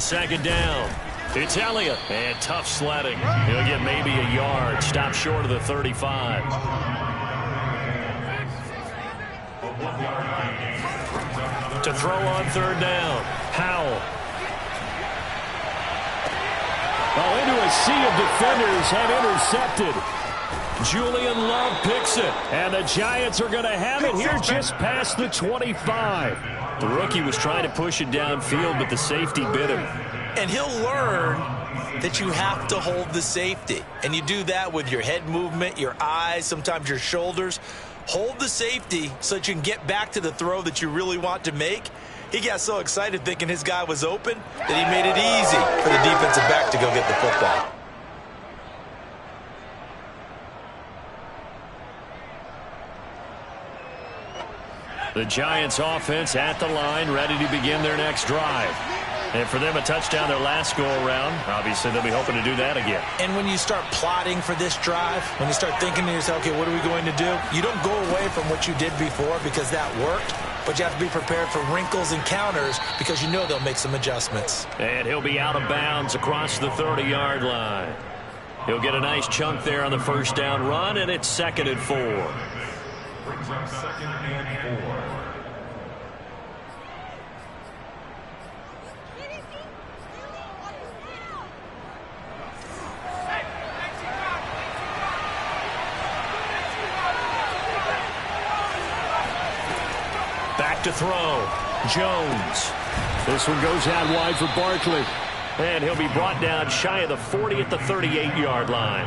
on second down. It's Elliott, and tough sledding. He'll get maybe a yard, stop short of the 35. To throw on third down, Howell. Into a sea of defenders have intercepted. Julian Love picks it. And the Giants are going to have it here just past the 25. The rookie was trying to push it downfield, but the safety bit him. And he'll learn that you have to hold the safety. And you do that with your head movement, your eyes, sometimes your shoulders. Hold the safety so that you can get back to the throw that you really want to make. He got so excited thinking his guy was open that he made it easy for the defensive back to go get the football. The Giants offense at the line, ready to begin their next drive. And for them, a touchdown their last go-around. Obviously, they'll be hoping to do that again. And when you start plotting for this drive, when you start thinking to yourself, okay, what are we going to do? You don't go away from what you did before because that worked. But you have to be prepared for wrinkles and counters because you know they'll make some adjustments. And he'll be out of bounds across the 30-yard line. He'll get a nice chunk there on the first down run, and it's 2nd and 4. Brings up 2nd and 4. Back to throw. Jones. This one goes out wide for Barkley. And he'll be brought down shy of the 40 at the 38-yard line.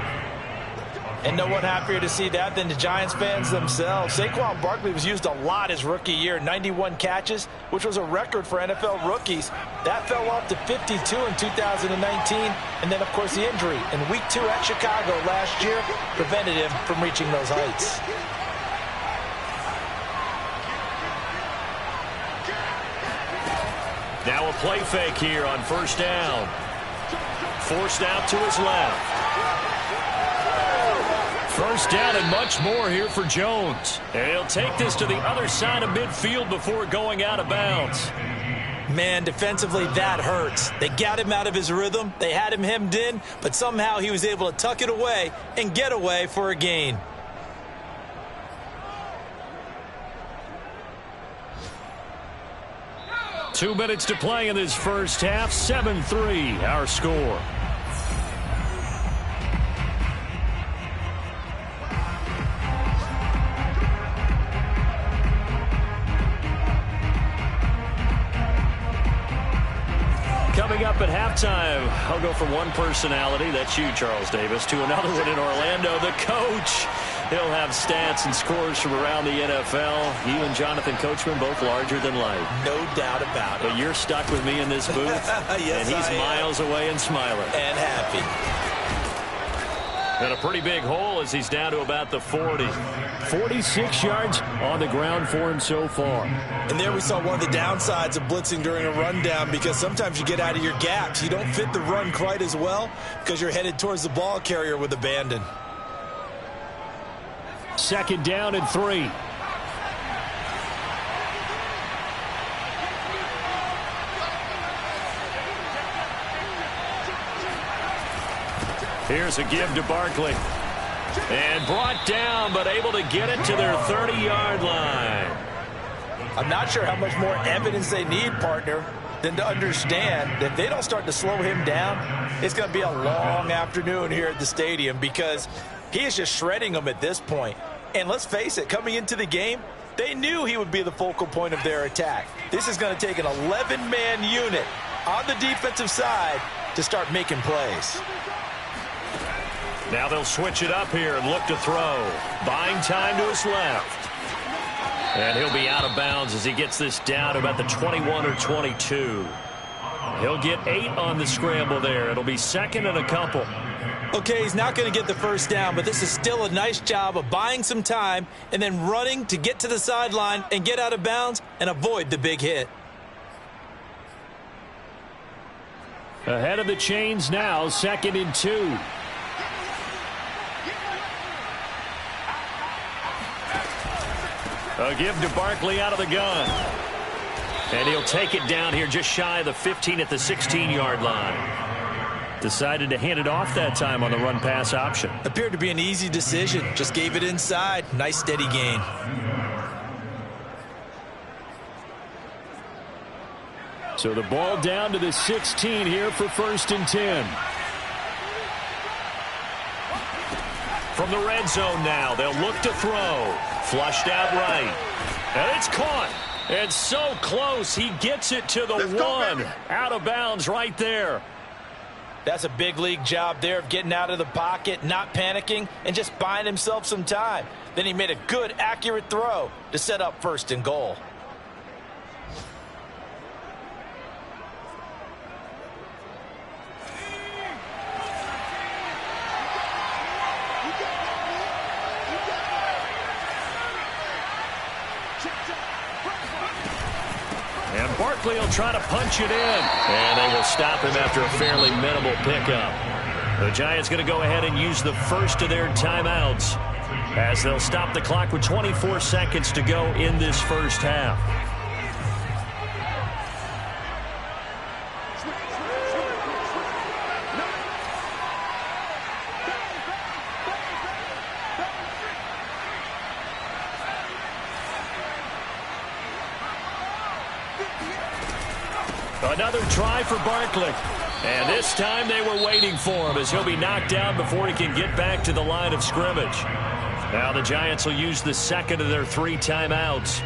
And no one happier to see that than the Giants fans themselves. Saquon Barkley was used a lot his rookie year, 91 catches, which was a record for NFL rookies. That fell off to 52 in 2019. And then, of course, the injury in Week 2 at Chicago last year prevented him from reaching those heights. Now a play fake here on first down. Forced out to his left. First down and much more here for Jones. And he'll take this to the other side of midfield before going out of bounds. Man, defensively, that hurts. They got him out of his rhythm. They had him hemmed in, but somehow he was able to tuck it away and get away for a gain. Two minutes to play in this first half. 7-3, our score. Coming up at halftime, I'll go from one personality, that's you, Charles Davis, to another one in Orlando, the coach. He'll have stats and scores from around the NFL. You and Jonathan Coachman, both larger than life. No doubt about it. But you're stuck with me in this booth, yes, and he's miles away and smiling. And happy. And a pretty big hole as he's down to about the 40. 46 yards on the ground for him so far. And there we saw one of the downsides of blitzing during a rundown, because sometimes you get out of your gaps. You don't fit the run quite as well because you're headed towards the ball carrier with abandon. 2nd down and 3. Here's a give to Barkley. And brought down, but able to get it to their 30-yard line. I'm not sure how much more evidence they need, partner, than to understand that if they don't start to slow him down, it's going to be a long afternoon here at the stadium, because he is just shredding them at this point. And let's face it, coming into the game, they knew he would be the focal point of their attack. This is going to take an 11-man unit on the defensive side to start making plays. Now they'll switch it up here and look to throw. Buying time to his left. And he'll be out of bounds as he gets this down to about the 21 or 22. He'll get 8 on the scramble there. It'll be 2nd and a couple. Okay, he's not going to get the first down, but this is still a nice job of buying some time and then running to get to the sideline and get out of bounds and avoid the big hit. Ahead of the chains now, 2nd and 2. A give to Barkley out of the gun. And he'll take it down here just shy of the 15 at the 16-yard line. Decided to hand it off that time on the run-pass option. Appeared to be an easy decision. Just gave it inside. Nice steady gain. So the ball down to the 16 here for 1st and 10. From the red zone now, they'll look to throw. Flushed out right. And it's caught. And so close, he gets it to the 1. Out of bounds right there. That's a big league job there of getting out of the pocket, not panicking, and just buying himself some time. Then he made a good, accurate throw to set up 1st and goal. And Barkley will try to punch it in. And they will stop him after a fairly minimal pickup. The Giants going to go ahead and use the first of their timeouts as they'll stop the clock with 24 seconds to go in this first half. Another try for Barkley. And this time they were waiting for him as he'll be knocked down before he can get back to the line of scrimmage. Now the Giants will use the second of their 3 timeouts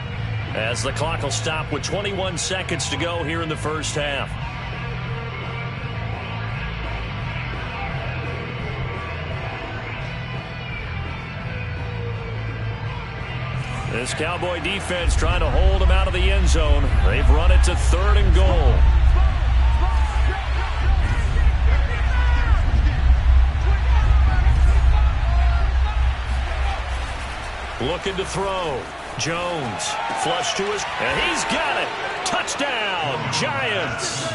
as the clock will stop with 21 seconds to go here in the first half. This Cowboy defense trying to hold him out of the end zone. They've run it to 3rd and goal. Looking to throw. Jones. Flush to his. And he's got it. Touchdown, Giants.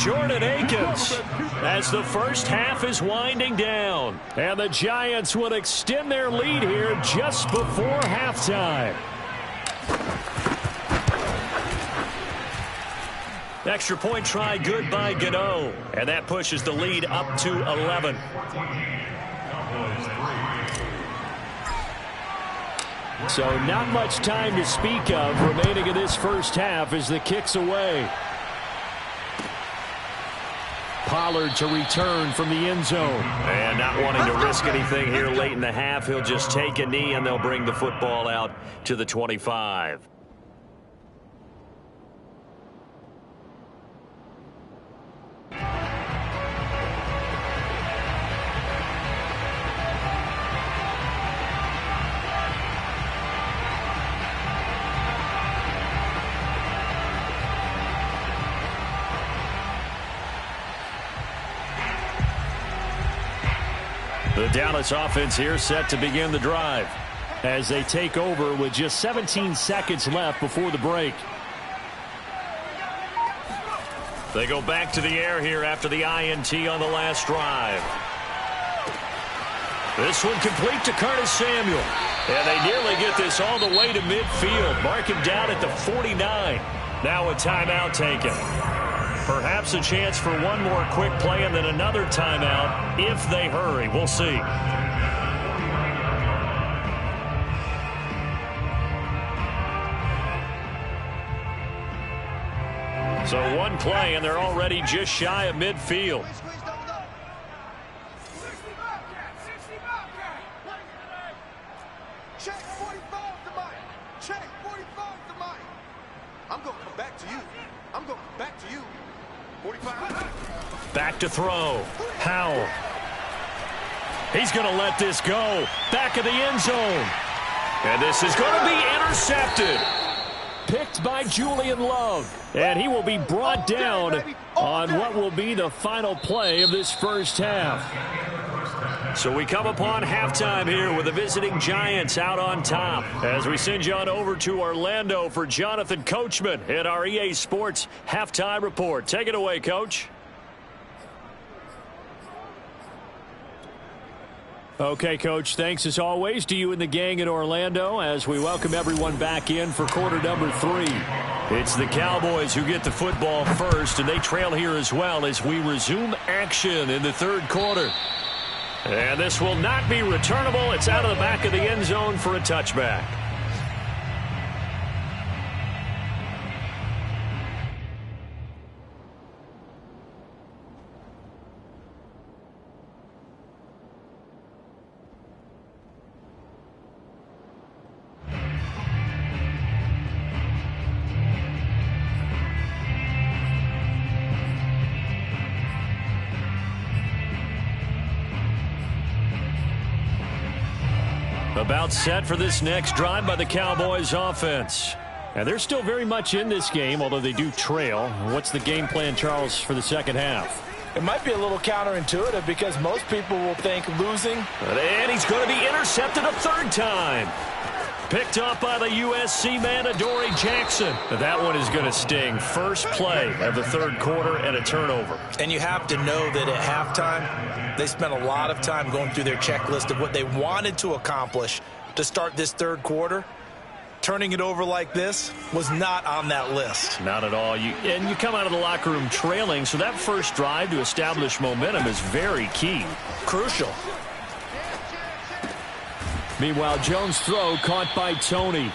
Jordan Akins as the first half is winding down. And the Giants will extend their lead here just before halftime. Extra point try good by Gano. And that pushes the lead up to 11. So not much time to speak of remaining in this first half as the kick's away. Pollard to return from the end zone. And not wanting to risk anything here late in the half, he'll just take a knee and they'll bring the football out to the 25. The Dallas offense here set to begin the drive as they take over with just 17 seconds left before the break. They go back to the air here after the INT on the last drive. This one complete to Curtis Samuel. And they nearly get this all the way to midfield. Mark him down at the 49. Now a timeout taken. Perhaps a chance for one more quick play and then another timeout if they hurry. We'll see. So one play and they're already just shy of midfield. Check 45 to Mike. Check 45 to Mike. I'm going to come back to you. I'm going to come back to you. 45. Back to throw. Howell. He's going to let this go. Back of the end zone. And this is going to be intercepted. Picked by Julian Love. And he will be brought down on what will be the final play of this first half. So we come upon halftime here with the visiting Giants out on top. As we send you on over to Orlando for Jonathan Coachman in our EA Sports Halftime Report. Take it away, Coach. Okay, Coach, thanks as always to you and the gang in Orlando as we welcome everyone back in for quarter number 3. It's the Cowboys who get the football first, and they trail here as well as we resume action in the third quarter. And this will not be returnable. It's out of the back of the end zone for a touchback. About set for this next drive by the Cowboys offense. And they're still very much in this game, although they do trail. What's the game plan, Charles, for the second half? It might be a little counterintuitive because most people will think losing. And he's going to be intercepted a third time. Picked up by the USC man, Adoree Jackson. That one is going to sting. First play of the third quarter and a turnover. And you have to know that at halftime, they spent a lot of time going through their checklist of what they wanted to accomplish to start this third quarter. Turning it over like this was not on that list. Not at all. And you come out of the locker room trailing, so that first drive to establish momentum is very key. Crucial. Meanwhile, Jones' throw caught by Tony.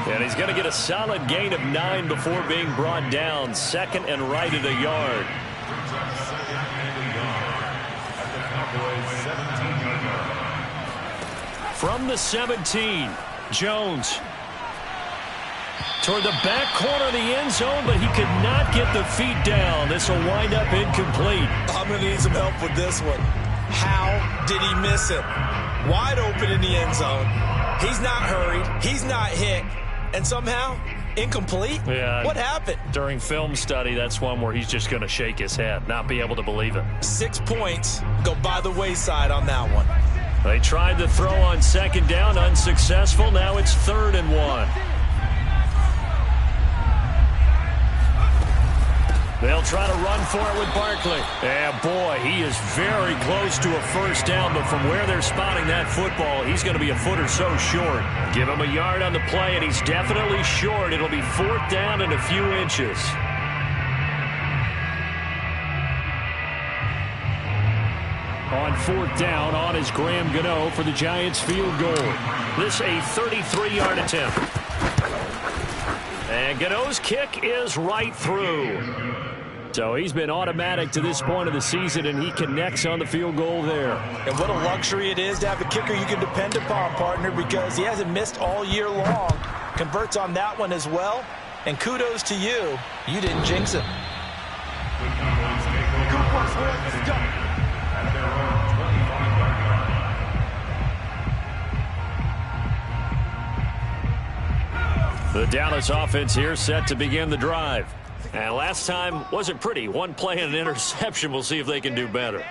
And he's going to get a solid gain of 9 before being brought down. Second and right at a yard. From the 17, Jones. Toward the back corner of the end zone, but he could not get the feet down. This will wind up incomplete. I'm going to need some help with this one. How did he miss it? Wide open in the end zone. He's not hurried. He's not hit. And somehow, incomplete? Yeah. What happened? During film study, that's one where he's just going to shake his head, not be able to believe it. 6 points go by the wayside on that one. They tried the throw on second down, unsuccessful. Now it's 3rd and 1. They'll try to run for it with Barkley. And boy, he is very close to a first down, but from where they're spotting that football, he's going to be a foot or so short. Give him a yard on the play, and he's definitely short. It'll be 4th down and a few inches. On 4th down, on is Graham Gano for the Giants field goal. This a 33-yard attempt. And Gano's kick is right through. So he's been automatic to this point of the season, and he connects on the field goal there. And what a luxury it is to have a kicker you can depend upon, partner, because he hasn't missed all year long. Converts on that one as well. And kudos to you. You didn't jinx him. The Dallas offense here set to begin the drive. And last time wasn't pretty. One play and an interception. We'll see if they can do better.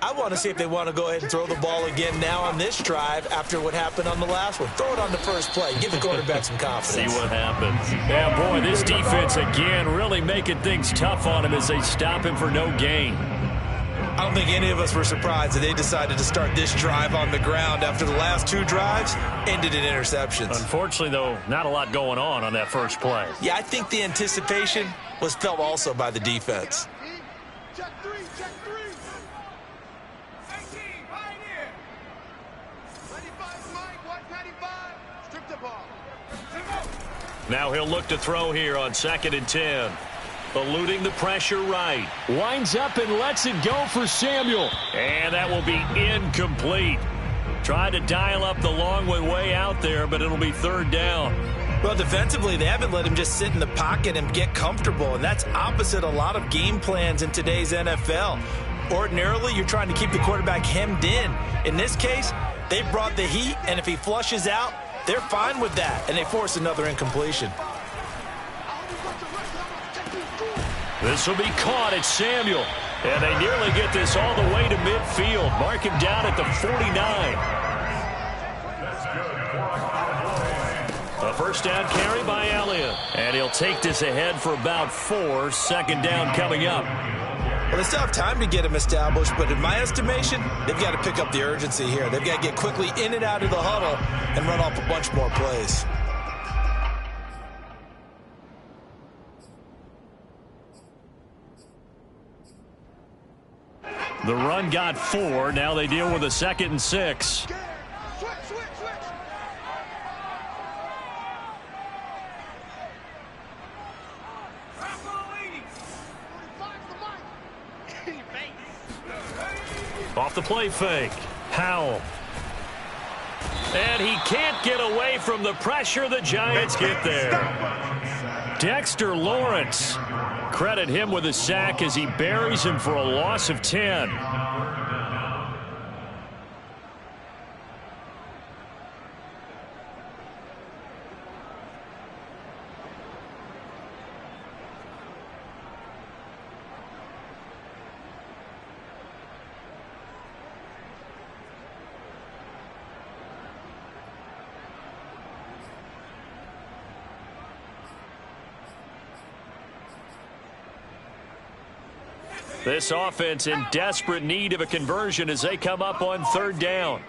I want to see if they want to go ahead and throw the ball again now on this drive after what happened on the last one. Throw it on the first play. Give the quarterback some confidence. See what happens. Yeah, boy, this defense again really making things tough on him as they stop him for no gain. I don't think any of us were surprised that they decided to start this drive on the ground after the last 2 drives ended in interceptions. Unfortunately, though, not a lot going on that first play. Yeah, I think the anticipation was felt also by the defense. Check 3, check 3. 18, right here. 95, Mike, 195. Strip the ball. Now he'll look to throw here on 2nd and 10. Eluding the pressure right. Winds up and lets it go for Samuel. And that will be incomplete. Tried to dial up the long one way out there, but it'll be 3rd down. Well, defensively, they haven't let him just sit in the pocket and get comfortable, and that's opposite a lot of game plans in today's NFL. Ordinarily, you're trying to keep the quarterback hemmed in. In this case, they brought the heat, and if he flushes out, they're fine with that, and they force another incompletion. This will be caught at Samuel. And they nearly get this all the way to midfield. Mark him down at the 49. A first down carry by Elliott. And he'll take this ahead for about 4. 2nd down coming up. Well, they still have time to get him established, but in my estimation, they've got to pick up the urgency here. They've got to get quickly in and out of the huddle and run off a bunch more plays. The run got 4. Now they deal with a 2nd and 6. Switch. Off the play fake. Howell. And he can't get away from the pressure. The Giants get there. Dexter Lawrence. Credit him with a sack as he buries him for a loss of 10. This offense in desperate need of a conversion as they come up on 3rd down.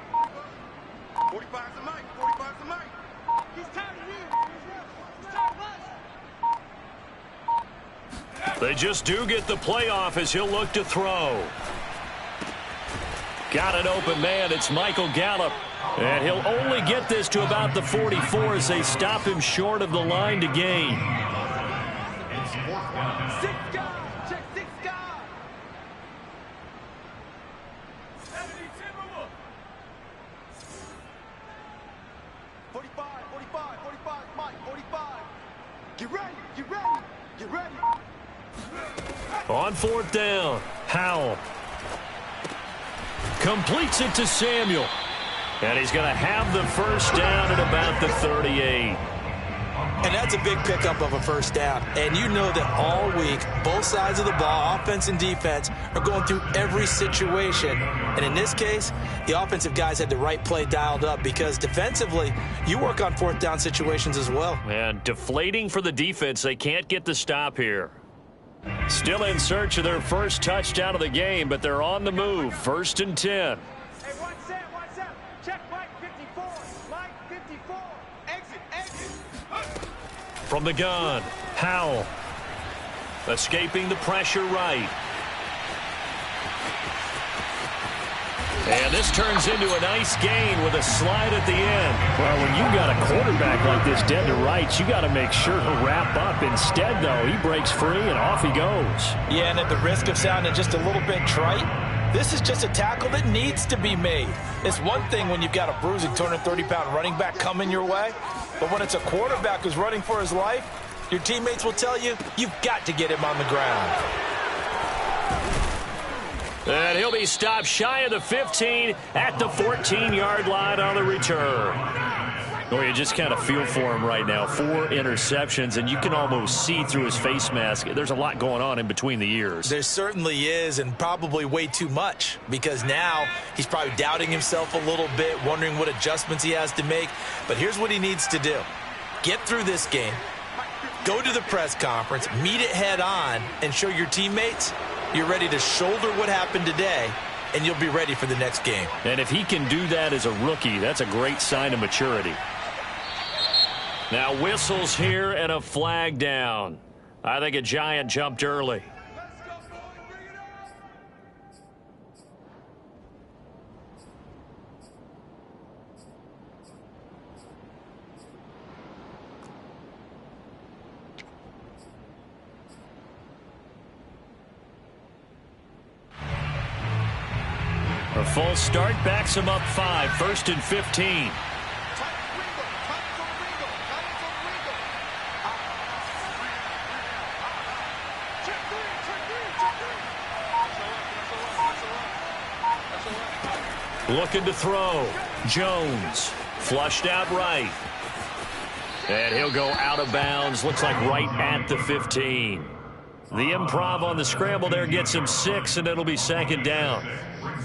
45's the mic. 45's the mic. He's tired of you. He's tired of us. They just do get the playoff as he'll look to throw. Got an open man. It's Michael Gallup. And he'll only get this to about the 44 as they stop him short of the line to gain. 6 guys. Check 6 guys. 45, Mike, 45. Get ready. On 4th down, Howell completes it to Samuel. And he's going to have the 1st down at about the 38. And that's a big pickup of a 1st down. And you know that all week, both sides of the ball, offense and defense, are going through every situation. And in this case, the offensive guys had the right play dialed up because defensively, you work on 4th down situations as well. And deflating for the defense. They can't get the stop here. Still in search of their 1st touchdown of the game, but they're on the move. 1st and 10. Hey, 1 set. Check Mike 54. Mike 54. Exit. From the gun, Howell. Escaping the pressure right. And this turns into a nice gain with a slide at the end. Well, when you got a quarterback like this dead to rights, you got to make sure to wrap up. Instead, though, he breaks free and off he goes. Yeah, and at the risk of sounding just a little bit trite, this is just a tackle that needs to be made. It's one thing when you've got a bruising 230-pound running back coming your way, but when it's a quarterback who's running for his life, your teammates will tell you, you've got to get him on the ground. And he'll be stopped shy of the 15 at the 14-yard line on the return. Well, you just kind of feel for him right now. 4 interceptions, and you can almost see through his face mask. There's a lot going on in between the ears. There certainly is, and probably way too much, because now he's probably doubting himself a little bit, wondering what adjustments he has to make. But here's what he needs to do. Get through this game, go to the press conference, meet it head on, and show your teammates you're ready to shoulder what happened today, and you'll be ready for the next game. And if he can do that as a rookie, that's a great sign of maturity. Now whistles here and a flag down. I think a Giant jumped early. A full start backs him up 5, 1st and 15. Looking to throw. Jones flushed out right. And he'll go out of bounds. Looks like right at the 15. The improv on the scramble there gets him 6, and it'll be 2nd down.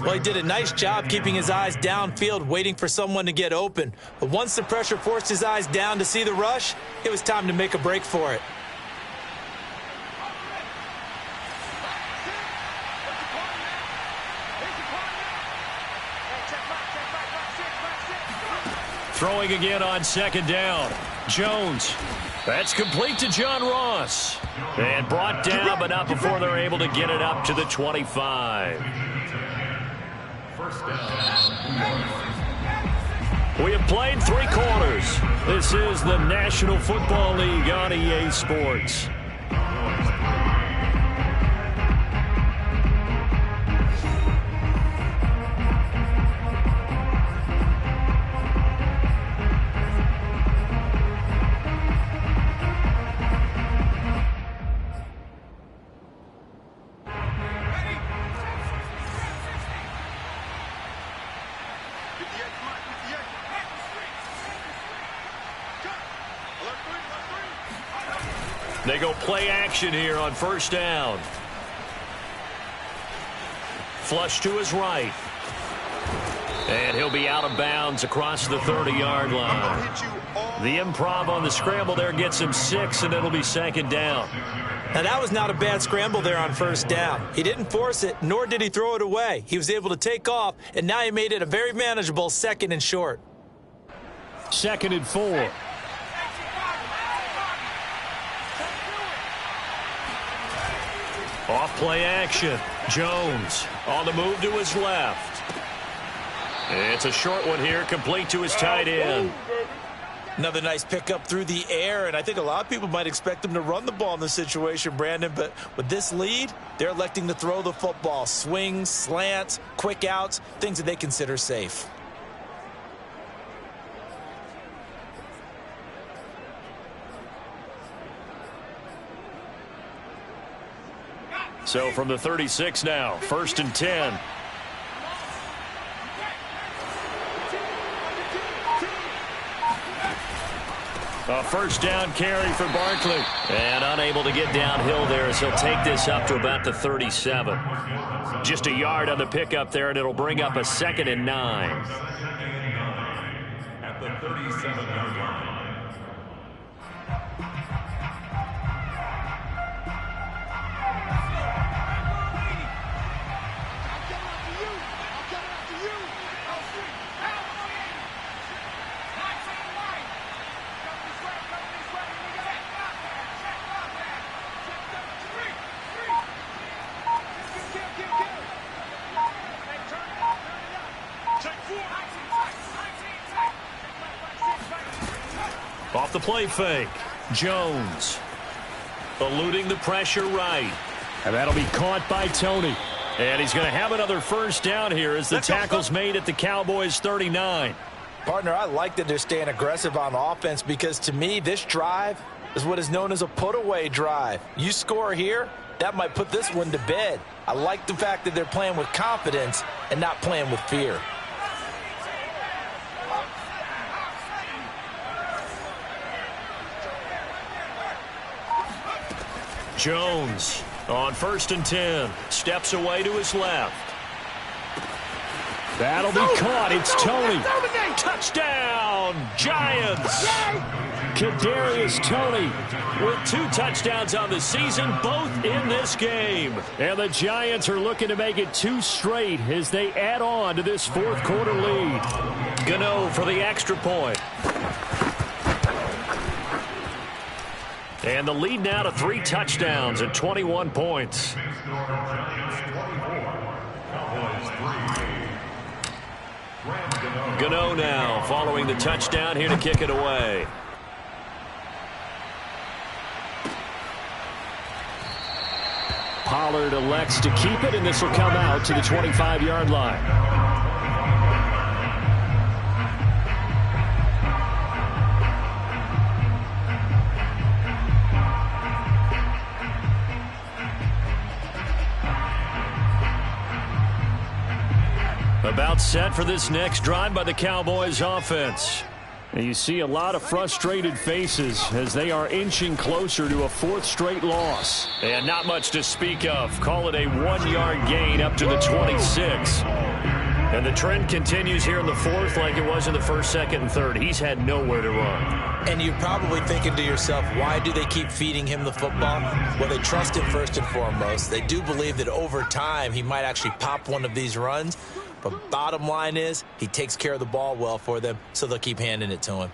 Well, he did a nice job keeping his eyes downfield, waiting for someone to get open. But once the pressure forced his eyes down to see the rush, it was time to make a break for it. Throwing again on 2nd down. Jones. That's complete to John Ross. And brought down, but not before they're able to get it up to the 25. First down. We have played 3 quarters. This is the National Football League on EA Sports. They go play action here on first down. Flush to his right. And he'll be out of bounds across the 30-yard line. The improv on the scramble there gets him 6, and it'll be second down. Now, that was not a bad scramble there on first down. He didn't force it, nor did he throw it away. He was able to take off, and now he made it a very manageable 2nd and short. 2nd and 4. Off play action. Jones on the move to his left. It's a short one here, complete to his tight end. Another nice pickup through the air, and I think a lot of people might expect him to run the ball in this situation, Brandon, but with this lead, they're electing to throw the football. Swings, slants, quick outs, things that they consider safe. So from the 36 now, 1st and 10. A first down carry for Barkley. And unable to get downhill there as he'll take this up to about the 37. Just a yard on the pickup there, and it'll bring up a 2nd and 9. At the 37-yard line. Off the play fake. Jones eluding the pressure right. And that'll be caught by Tony. And he's going to have another first down here as the tackle's made at the Cowboys' 39. Partner, I like that they're staying aggressive on offense because to me, this drive is what is known as a put-away drive. You score here, that might put this one to bed. I like the fact that they're playing with confidence and not playing with fear. Jones on 1st and 10. Steps away to his left. That'll be caught. It's Tony. Touchdown, Giants. Kadarius Toney with 2 touchdowns on the season, both in this game. And the Giants are looking to make it 2 straight as they add on to this 4th quarter lead. Gano for the extra point. And the lead now to 3 touchdowns and 21 points. Gano now following the touchdown here to kick it away. Pollard elects to keep it, and this will come out to the 25-yard line. About set for this next drive by the Cowboys offense. And you see a lot of frustrated faces as they are inching closer to a 4th straight loss. And not much to speak of. Call it a 1-yard gain up to the 26. And the trend continues here in the 4th like it was in the 1st, 2nd, and 3rd. He's had nowhere to run. And you're probably thinking to yourself, why do they keep feeding him the football? Well, they trust him first and foremost. They do believe that over time he might actually pop one of these runs. But bottom line is, he takes care of the ball well for them, so they'll keep handing it to him.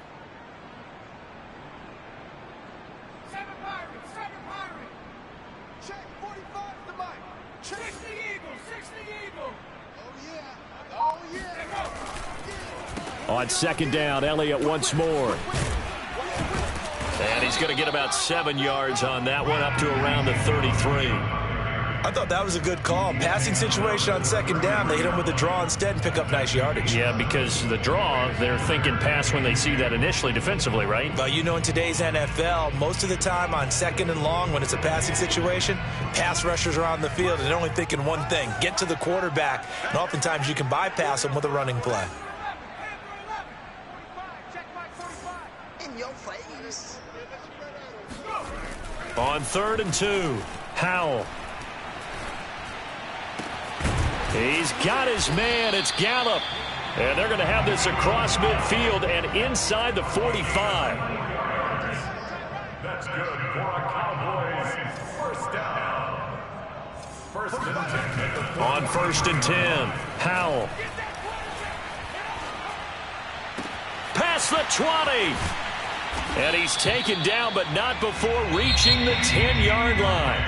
On second down, Elliott once more. And he's going to get about 7 yards on that one, up to around the 33. I thought that was a good call. Passing situation on second down. They hit him with a draw instead and pick up nice yardage. Yeah, because the draw, they're thinking pass when they see that initially defensively, right? But you know, in today's NFL, most of the time on second and long, when it's a passing situation, pass rushers are on the field and they're only thinking one thing, get to the quarterback. And oftentimes you can bypass them with a running play. In your face. On 3rd and 2, Howell. He's got his man. It's Gallup. And they're going to have this across midfield and inside the 45. That's good for a Cowboys first down. First and 10. On 1st and 10, Howell. Past the 20. And he's taken down, but not before reaching the 10-yard line.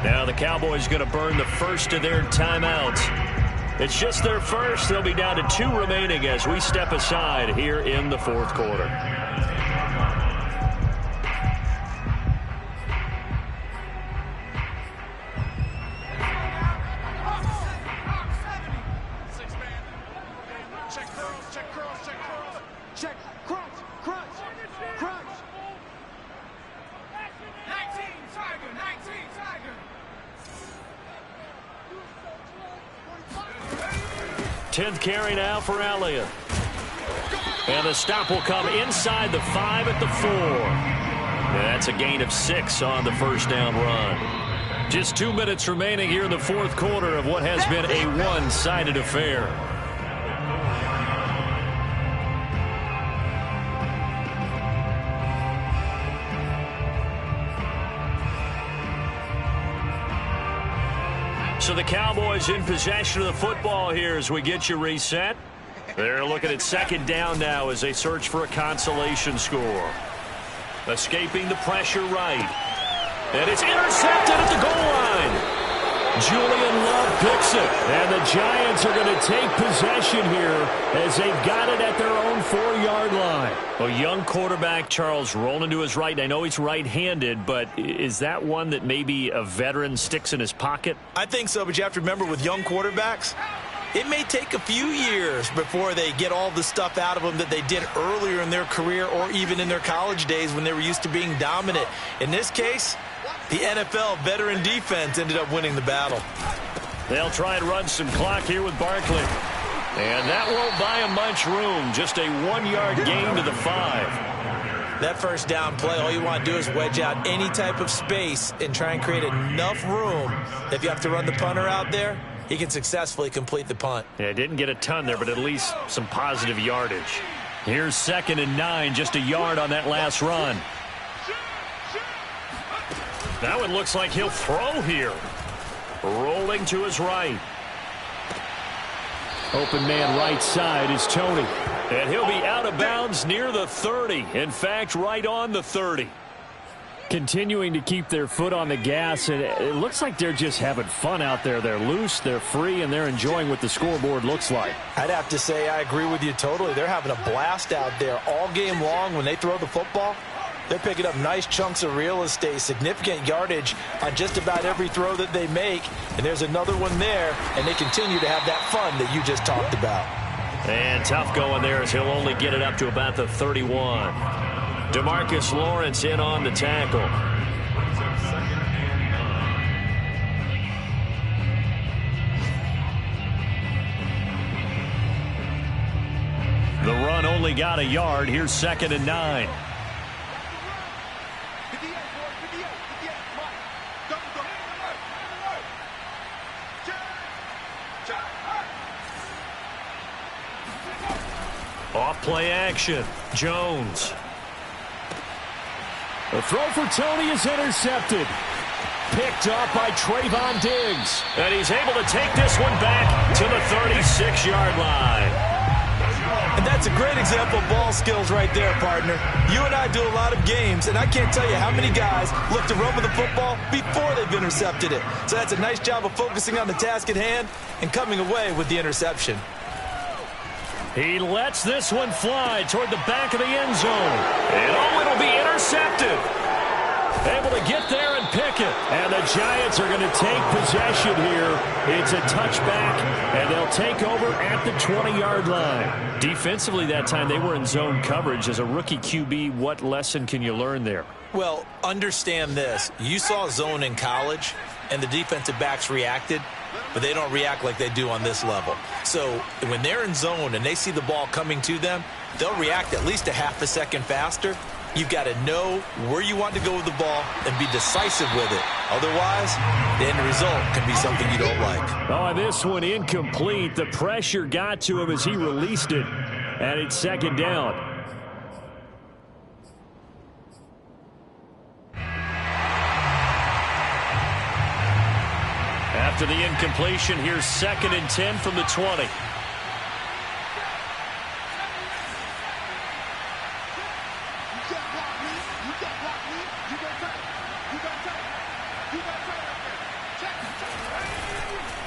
Now the Cowboys going to burn the first of their timeouts. It's just their first. They'll be down to 2 remaining as we step aside here in the 4th quarter. Check, crunch, crunch, crunch. 19, Tiger, 19, Tiger. 10th carry now for Elliott. And the stop will come inside the 5 at the 4. And that's a gain of 6 on the first down run. Just 2 minutes remaining here in the 4th quarter of what has been a one-sided affair. So the Cowboys in possession of the football here as we get you reset. They're looking at second down now as they search for a consolation score. Escaping the pressure right. And it's intercepted at the goal line. Julian Love picks it. And the Giants are going to take possession here as they've got it at their own 4-yard line. A young quarterback, Charles, rolling to his right. I know he's right-handed, but is that one that maybe a veteran sticks in his pocket? I think so, but you have to remember with young quarterbacks, it may take a few years before they get all the stuff out of them that they did earlier in their career or even in their college days when they were used to being dominant. In this case, the NFL veteran defense ended up winning the battle. They'll try and run some clock here with Barkley. And that won't buy him much room. Just a 1-yard gain to the 5. That first down play, all you want to do is wedge out any type of space and try and create enough room. If you have to run the punter out there, he can successfully complete the punt. Yeah, didn't get a ton there, but at least some positive yardage. Here's 2nd and 9, just a yard on that last run. That one looks like he'll throw here. Rolling to his right. Open man right side is Tony. And he'll be out of bounds near the 30. In fact, right on the 30. Continuing to keep their foot on the gas, and it looks like they're just having fun out there. They're loose, they're free, and they're enjoying what the scoreboard looks like. I'd have to say I agree with you totally. They're having a blast out there all game long when they throw the football. They're picking up nice chunks of real estate, significant yardage on just about every throw that they make. And there's another one there, and they continue to have that fun that you just talked about. And tough going there as he'll only get it up to about the 31. DeMarcus Lawrence in on the tackle. The run only got a yard. Here's 2nd and 9. Off play action. Jones. The throw for Tony is intercepted. Picked up by Trayvon Diggs. And he's able to take this one back to the 36-yard line. And that's a great example of ball skills right there, partner. You and I do a lot of games, and I can't tell you how many guys look to run with the football before they've intercepted it. So that's a nice job of focusing on the task at hand and coming away with the interception. He lets this one fly toward the back of the end zone. And oh, it'll be intercepted. Able to get there and pick it. And the Giants are going to take possession here. It's a touchback, and they'll take over at the 20-yard line. Defensively that time, they were in zone coverage. As a rookie QB, what lesson can you learn there? Well, understand this. You saw zone in college, and the defensive backs reacted, but they don't react like they do on this level. So when they're in zone and they see the ball coming to them, they'll react at least a half a second faster. You've got to know where you want to go with the ball and be decisive with it. Otherwise, the end result can be something you don't like. Oh, and this one incomplete. The pressure got to him as he released it, and it's second down. After the incompletion, here's 2nd and 10 from the 20.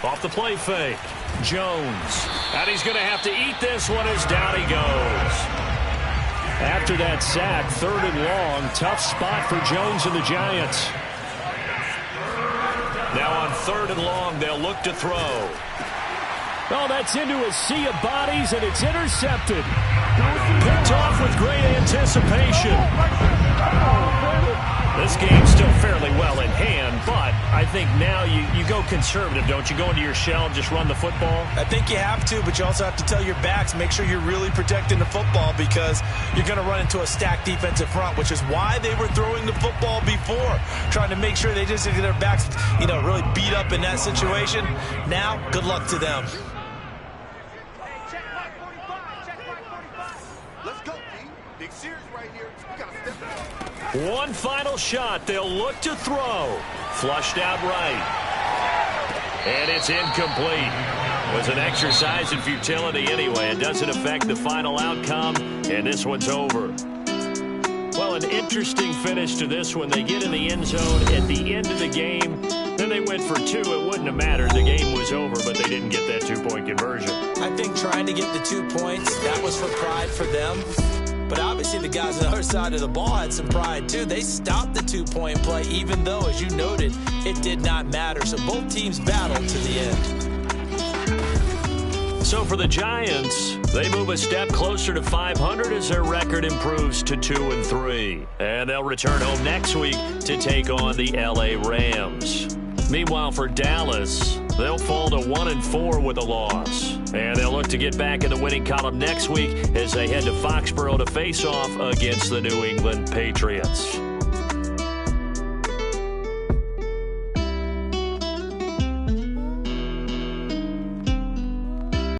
Off the play fake. Jones. And he's going to have to eat this one as down he goes. After that sack, 3rd and long. Tough spot for Jones and the Giants. Now on 3rd and long, they'll look to throw. Oh, that's into a sea of bodies, and it's intercepted. Picked off with great anticipation. This game's still fairly well in hand, but I think now you go conservative, don't you? Go into your shell and just run the football? I think you have to, but you also have to tell your backs, make sure you're really protecting the football because you're going to run into a stacked defensive front, which is why they were throwing the football before, trying to make sure they just get their backs, really beat up in that situation. Now, good luck to them. One final shot. They'll look to throw. Flushed out right. And it's incomplete. It was an exercise in futility anyway. It doesn't affect the final outcome, and this one's over. Well, an interesting finish to this one. They get in the end zone at the end of the game. Then they went for 2. It wouldn't have mattered. The game was over, but they didn't get that 2-point conversion. I think trying to get the 2 points, that was for pride for them. But obviously the guys on the other side of the ball had some pride too. They stopped the 2-point play, even though, as you noted, it did not matter. So both teams battled to the end. So for the Giants, they move a step closer to 500 as their record improves to 2-3. And they'll return home next week to take on the LA Rams. Meanwhile, for Dallas, they'll fall to 1-4 with a loss. And they'll look to get back in the winning column next week as they head to Foxborough to face off against the New England Patriots.